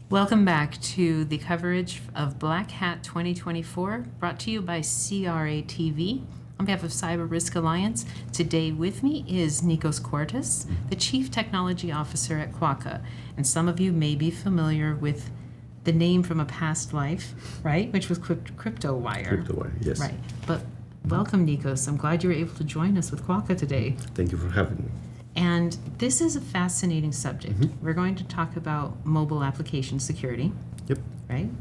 Welcome back to the coverage of Black Hat 2024, brought to you by CRA TV. On behalf of Cyber Risk Alliance, today with me is Nikos Kiourtis, the Chief Technology Officer at Quokka. And some of you may be familiar with the name from a past life, right? Which was CryptoWire. CryptoWire, yes. Right. But welcome, Nikos. I'm glad you were able to join us with Quokka today. Thank you for having me. And this is a fascinating subject. Mm-hmm. We're going to talk about mobile application security. Yep. Right?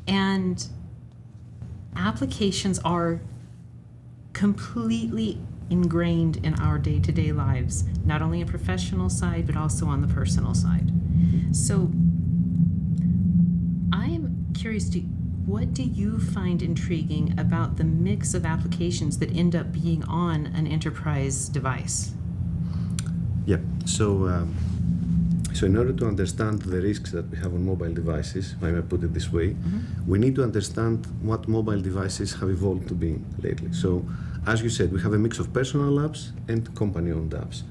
And applications are completely ingrained in our day-to-day lives, not only in professional side, but also on the personal side. So I am curious, what do you find intriguing about the mix of applications that end up being on an enterprise device? Yeah. So in order to understand the risks that we have on mobile devices, if I may put it this way, we need to understand what mobile devices have evolved to be lately. So, as you said, we have a mix of personal apps and company-owned apps.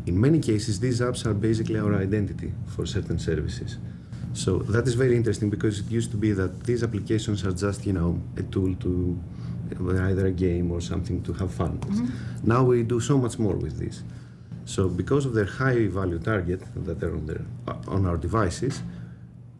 In many cases, these apps are basically our identity for certain services. So that is very interesting because it used to be that these applications are just, a tool to either a game or something to have fun with. Now we do so much more with this. So because of their high value target that are on our devices,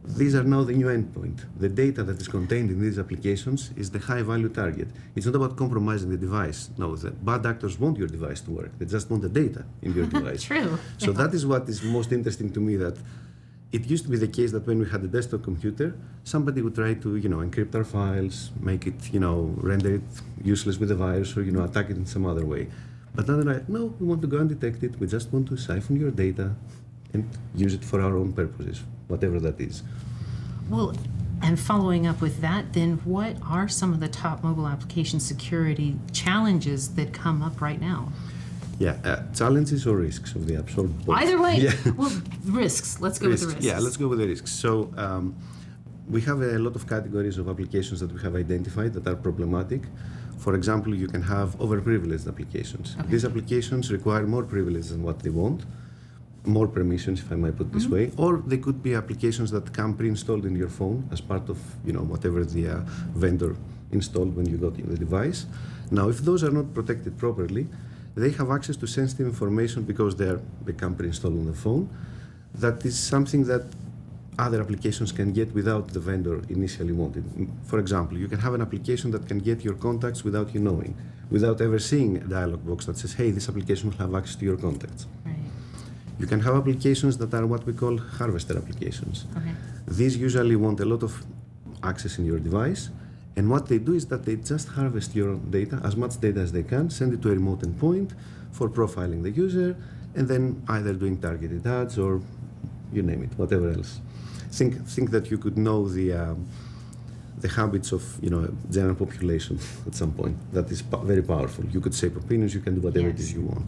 these are now the new endpoint. The data that is contained in these applications is the high value target. It's not about compromising the device. No, the bad actors want your device to work. They just want the data in your device. True. So that is what is most interesting to me, that it used to be the case that when we had a desktop computer, somebody would try to, encrypt our files, make it, render it useless with a virus, or, attack it in some other way. But now they're like, no, we want to go undetect it. We just want to siphon your data and use it for our own purposes, whatever that is. Well, and following up with that, then what are some of the top mobile application security challenges that come up right now? Yeah, challenges or risks of the apps, or both. Either way. Yeah. Well, risks. Let's go with the risks. Yeah, let's go with the risks. So we have a lot of categories of applications that we have identified that are problematic. For example, you can have overprivileged applications. Okay. These applications require more privilege than what they want, more permissions, if I might put it this way, or they could be applications that come pre-installed in your phone as part of whatever the vendor installed when you got the device. Now, if those are not protected properly, they have access to sensitive information because they come pre-installed on the phone. That is something that other applications can get without the vendor initially wanted. For example, you can have an application that can get your contacts without you knowing, without ever seeing a dialog box that says, hey, this application will have access to your contacts. Right. You can have applications that are what we call harvester applications. Okay. These usually want a lot of access in your device, and what they do is that they just harvest your data, as much data as they can, send it to a remote endpoint for profiling the user, and then either doing targeted ads or you name it, whatever else. Think that you could know the habits of general population at some point. That is very powerful. You could shape opinions. You can do whatever it is you want.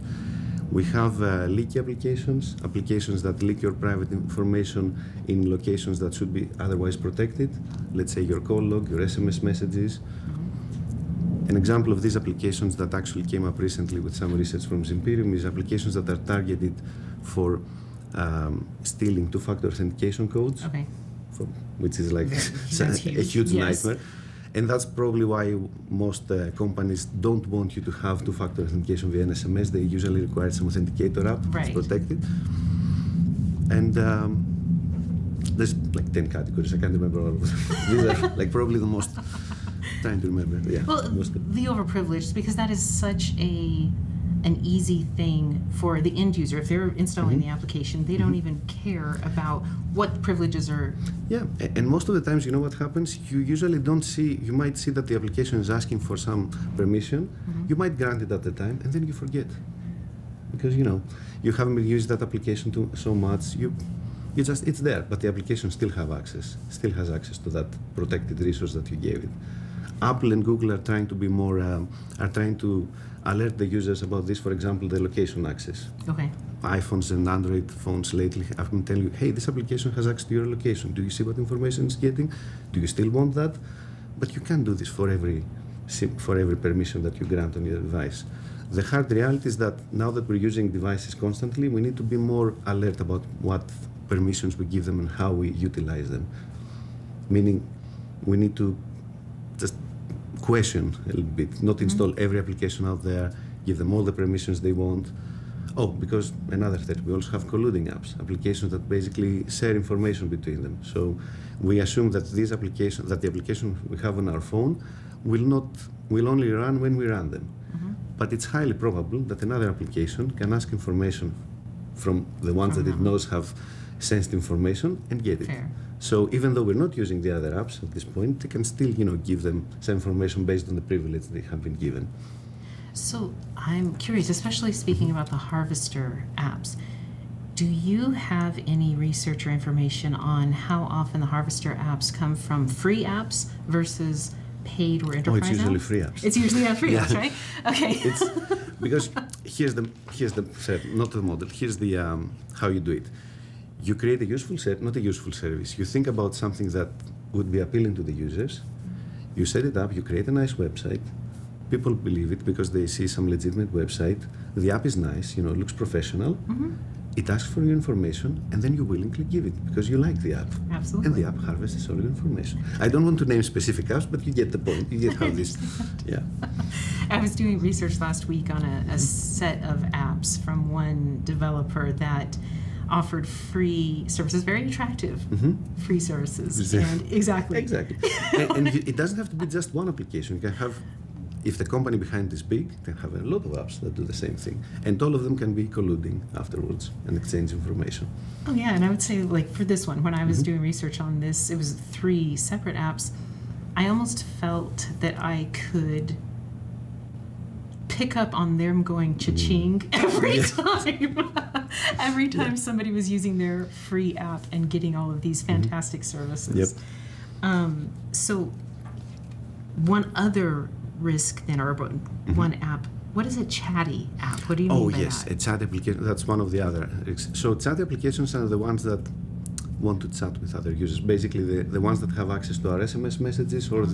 We have leaky applications that leak your private information in locations that should be otherwise protected. Let's say your call log, your SMS messages. An example of these applications that actually came up recently with some research from Zimperium is applications that are targeted for stealing two-factor authentication codes, Okay. which is like That's a huge yes. nightmare. And that's probably why most companies don't want you to have two-factor authentication via an SMS. They usually require some authenticator app Right. to protect it. And there's like 10 categories. I can't remember all of them. These are like probably the most trying to remember. Yeah. Well, the overprivileged, because that is such an easy thing for the end user. If they're installing the application, they don't even care about what privileges are. Yeah, and most of the times, you know what happens? You usually don't see, you might see that the application is asking for some permission. You might grant it at the time, and then you forget. Because, you haven't been using that application so much, you just, it's there, but the application still has access to that protected resource that you gave it. Apple and Google are trying to be more, are trying to alert the users about this, for example, the location access. Okay. iPhones and Android phones lately have been telling you, hey, this application has access to your location. Do you see what information it's getting? Do you still want that? But you can't do this for every permission that you grant on your device. The hard reality is that now that we're using devices constantly, we need to be more alert about what permissions we give them and how we utilize them. Meaning, we need to just question a little bit, not install every application out there, give them all the permissions they want. Oh, because another threat, we also have colluding apps, applications that basically share information between them. So we assume that these applications, that the application we have on our phone will only run when we run them. But it's highly probable that another application can ask information from the ones that it knows have sensitive information and get it. Fair. So even though we're not using the other apps at this point, they can still, give them some information based on the privilege they have been given. So I'm curious, especially speaking about the harvester apps, do you have any research or information on how often the harvester apps come from free apps versus paid or enterprise it's usually apps? free apps. It's usually free apps, right? Okay. It's because here's the not the model. Here's the how you do it. You create a useful not a useful service. You think about something that would be appealing to the users. You set it up. You create a nice website. People believe it because they see some legitimate website. The app is nice. It looks professional. It asks for your information, and then you willingly give it because you like the app. Absolutely. And the app harvests all your information. I don't want to name specific apps, but you get the point. You get how this, yeah. I was doing research last week on a set of apps from one developer that offered free services, very attractive free services. And exactly. and it doesn't have to be just one application. You can have, if the company behind is big, you can have a lot of apps that do the same thing. And all of them can be colluding afterwards and exchange information. Oh yeah, and I would say like for this one, when I was doing research on this, it was 3 separate apps. I almost felt that I could pick up on them going cha-ching every time. Every time somebody was using their free app and getting all of these fantastic services. So one other risk then, or one app, what is a chatty app? What do you mean by that? A chat application, that's one of the other. So chat applications are the ones that want to chat with other users, basically the ones that have access to our SMS messages or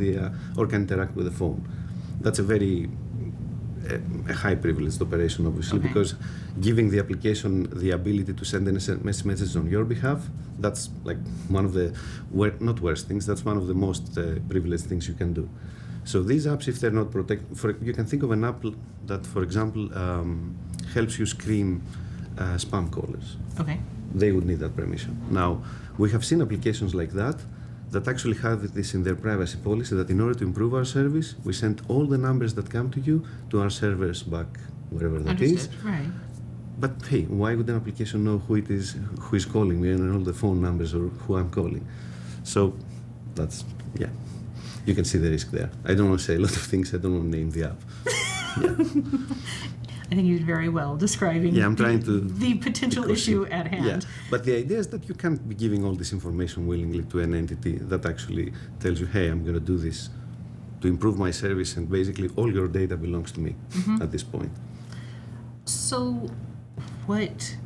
or can interact with the phone. That's a very a high privileged operation, obviously, because giving the application the ability to send an SMS message on your behalf, that's like one of the, not worst things, that's one of the most privileged things you can do. So these apps, if they're not protected, you can think of an app that, for example, helps you screen spam callers. Okay. They would need that permission. Now, we have seen applications like that actually have this in their privacy policy, that in order to improve our service, we send all the numbers that come to you to our servers back wherever that is. Right. But hey, why would an application know who it is, who is calling me, and all the phone numbers or who I'm calling? So that's, you can see the risk there. I don't want to say a lot of things. I don't want to name the app. I think you did very well describing I'm trying the potential issue at hand. Yeah, but the idea is that you can't be giving all this information willingly to an entity that actually tells you, hey, I'm going to do this to improve my service, and basically all your data belongs to me at this point. So what,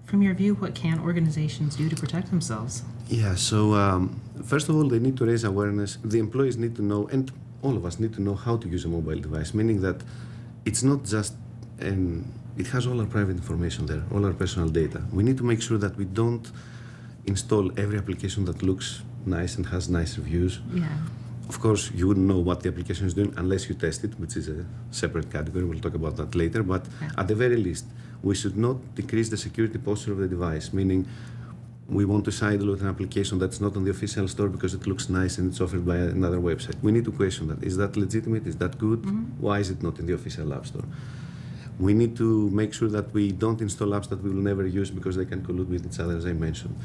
from your view, what can organizations do to protect themselves? Yeah, so first of all, they need to raise awareness. The employees need to know, and all of us need to know how to use a mobile device, meaning that it's not just, it has all our private information there, all our personal data. We need to make sure that we don't install every application that looks nice and has nice reviews. Yeah. Of course, you wouldn't know what the application is doing unless you test it, which is a separate category. We'll talk about that later. But at the very least, we should not decrease the security posture of the device, meaning we want to sideload an application that's not on the official store because it looks nice and it's offered by another website. We need to question that. Is that legitimate? Is that good? Why is it not in the official app store? We need to make sure that we don't install apps that we will never use because they can collude with each other, as I mentioned.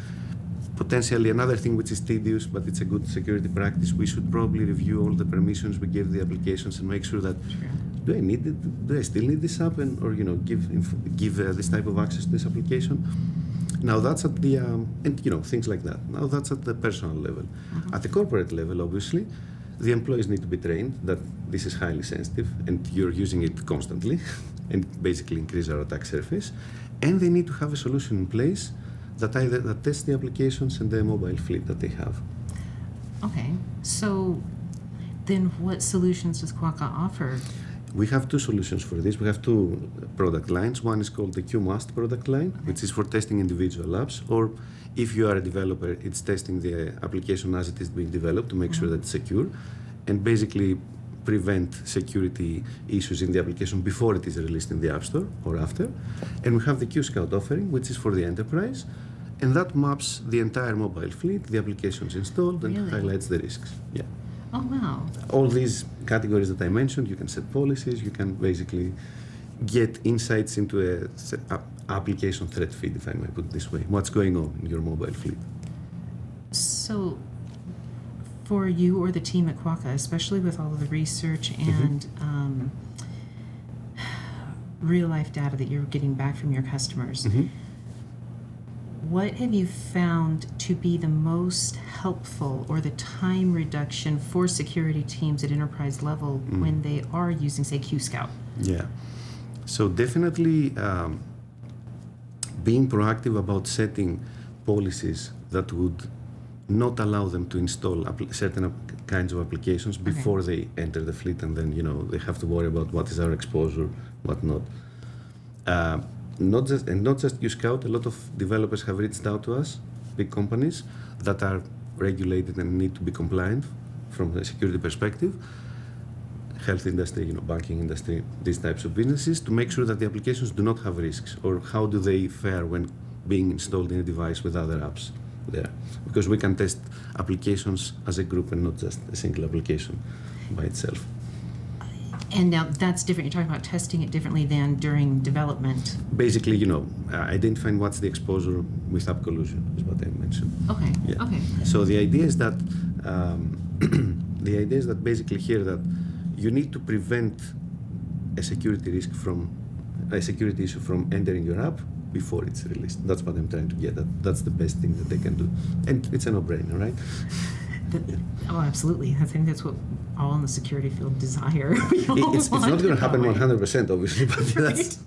Potentially another thing which is tedious, but it's a good security practice, we should probably review all the permissions we give the applications and make sure that, do I need it? Do I still need this app? Or give this type of access to this application? Now that's at the, things like that. Now that's at the personal level. At the corporate level, obviously, the employees need to be trained that this is highly sensitive and you're using it constantly and basically increase our attack surface. And they need to have a solution in place that tests the applications and the mobile fleet that they have. Okay, so then what solutions does Quokka offer? We have two solutions for this. We have two product lines. One is called the QMust product line, which is for testing individual apps, or if you are a developer, it's testing the application as it is being developed to make sure that it's secure, and basically prevent security issues in the application before it is released in the App Store or after. And we have the QScout offering, which is for the enterprise, and that maps the entire mobile fleet, the applications installed, and Really? highlights the risks. Yeah. Oh, wow. All these categories that I mentioned, you can set policies, you can basically get insights into a application threat feed, if I may put it this way, what's going on in your mobile fleet. So, for you or the team at Quokka, especially with all of the research and real-life data that you're getting back from your customers, what have you found to be the most helpful or the time reduction for security teams at enterprise level when they are using, say, QScout? Yeah. So definitely being proactive about setting policies that would not allow them to install certain kinds of applications before they enter the fleet, and then they have to worry about what is our exposure, what not. Not just QScout. A lot of developers have reached out to us, big companies that are regulated and need to be compliant from a security perspective. Health industry, banking industry, these types of businesses, to make sure that the applications do not have risks, or how do they fare when being installed in a device with other apps there. Because we can test applications as a group and not just a single application by itself. And now that's different. You're talking about testing it differently than during development. Basically, identifying what's the exposure with app collusion is what I mentioned. Okay. Yeah. Okay. So the idea is that basically here that you need to prevent a security issue from entering your app before it's released. That's what I'm trying to get at. That's the best thing that they can do, and it's a no-brainer, right? Oh, absolutely. I think that's what all in the security field desire. It's not going to happen 100%, obviously, but that's,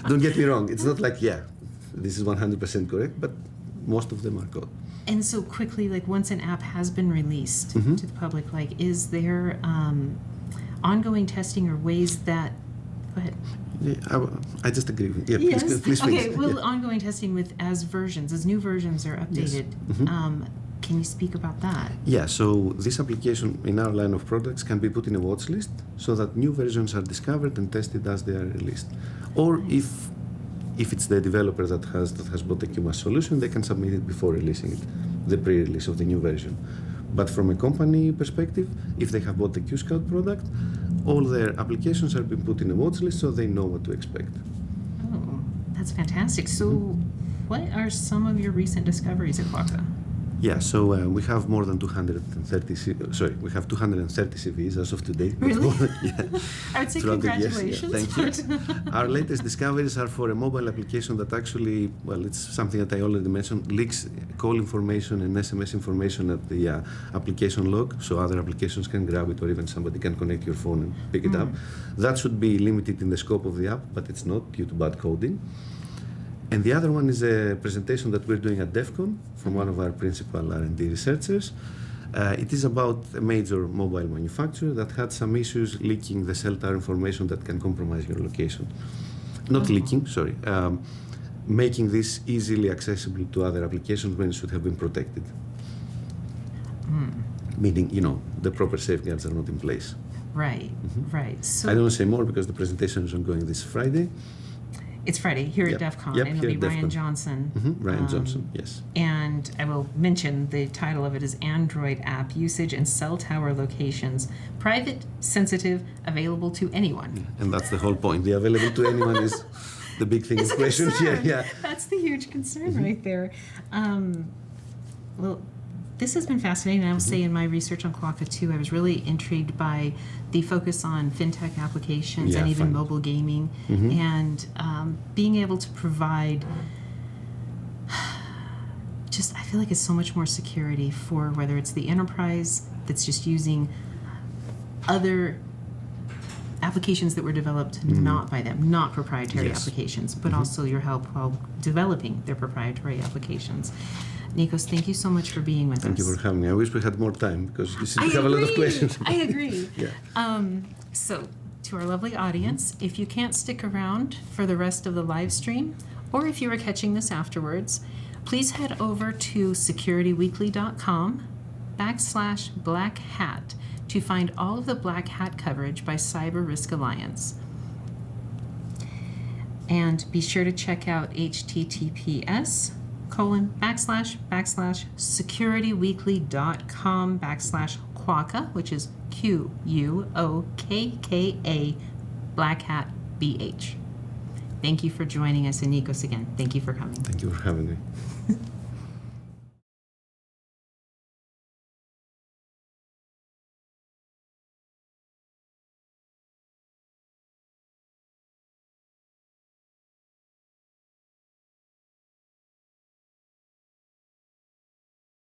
don't get me wrong. It's not like, this is 100% correct, but most of them are caught. And so quickly, once an app has been released to the public, is there ongoing testing or ways that... Go ahead. Yeah, I just agree with you. Yes. Please finish. Okay, well, ongoing testing as new versions are updated. Yes. Can you speak about that? Yeah, so this application in our line of products can be put in a watch list so that new versions are discovered and tested as they are released. Or if it's the developer that has bought the QMAS solution, they can submit it before releasing it, the pre-release of the new version. But from a company perspective, if they have bought the QScout product, all their applications are being put in a watch list so they know what to expect. Oh, that's fantastic. So what are some of your recent discoveries at Quokka? Yeah, so we have more than 230 CVs as of today. Really? Yeah. I would say Throughout the years. congratulations. Yeah, thank you. Our latest discoveries are for a mobile application that actually, it's something that I already mentioned, leaks call information and SMS information at the application log, so other applications can grab it, or even somebody can connect your phone and pick it up. That should be limited in the scope of the app, but it's not due to bad coding. And the other one is a presentation that we're doing at DEF CON from one of our principal R&D researchers. It is about a major mobile manufacturer that had some issues leaking the cell tower information that can compromise your location. Not leaking, sorry. Making this easily accessible to other applications when it should have been protected. Meaning, the proper safeguards are not in place. Right, right. So I don't want to say more because the presentation is ongoing this Friday. It's Friday here at DEF CON, and it'll be Ryan Johnson. Ryan Johnson, yes. And I will mention the title of it is Android App Usage and Cell Tower Locations. Private, sensitive, available to anyone. Yeah, and that's the whole point. The available to anyone is the big thing in question here. Yeah. That's the huge concern right there. Well, this has been fascinating. I will say in my research on Quokka too, I was really intrigued by the focus on fintech applications and even mobile gaming, and being able to provide I feel like it's so much more security for whether it's the enterprise that's just using other applications that were developed not by them, not proprietary applications, but also your help while developing their proprietary applications. Nikos, thank you so much for being with us. Thank you for having me. I wish we had more time because you seem to have a lot of questions. I agree. Yeah. So to our lovely audience, if you can't stick around for the rest of the live stream, or if you are catching this afterwards, please head over to securityweekly.com/Black Hat to find all of the Black Hat coverage by Cyber Risk Alliance. And be sure to check out https://securityweekly.com/Quokka, which is Quokka, Black Hat BH. Thank you for joining us, and Nikos again. Thank you for coming. Thank you for having me.